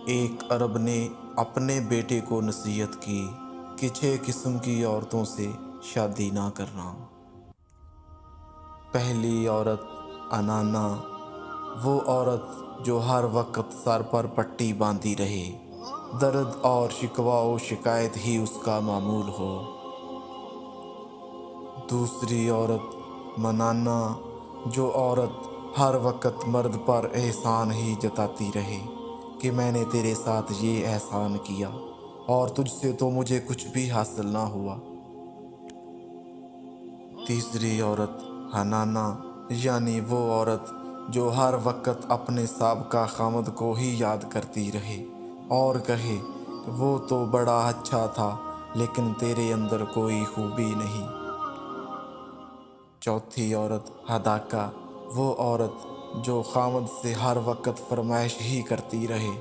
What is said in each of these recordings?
एक अरब ने अपने बेटे को नसीहत की कि 6 किस्म की औरतों से शादी ना करना। पहली औरत अनाना, वो औरत जो हर वक्त सर पर पट्टी बांधी रहे, दर्द और शिकवा व शिकायत ही उसका मामूल हो। दूसरी औरत मनाना, जो औरत हर वक्त मर्द पर एहसान ही जताती रहे कि मैंने तेरे साथ ये एहसान किया और तुझसे तो मुझे कुछ भी हासिल ना हुआ। तीसरी औरत हनाना, यानी वो औरत जो हर वक्त अपने साबका खामद को ही याद करती रहे और कहे वो तो बड़ा अच्छा था लेकिन तेरे अंदर कोई खूबी नहीं। चौथी औरत हदाका, वो औरत जो खामद से हर वक्त फरमाइश ही करती रहे,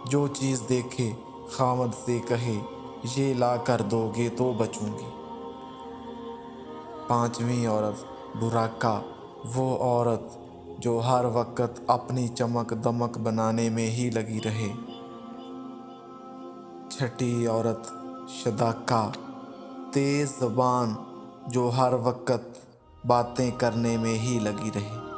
जो चीज़ देखे खामद से कहे ये ला कर दोगे तो बचूंगी। पांचवी औरत बुराका, वो औरत जो हर वक्त अपनी चमक दमक बनाने में ही लगी रहे। छठी औरत शदाका, तेज ज़बान जो हर वक्त बातें करने में ही लगी रहे।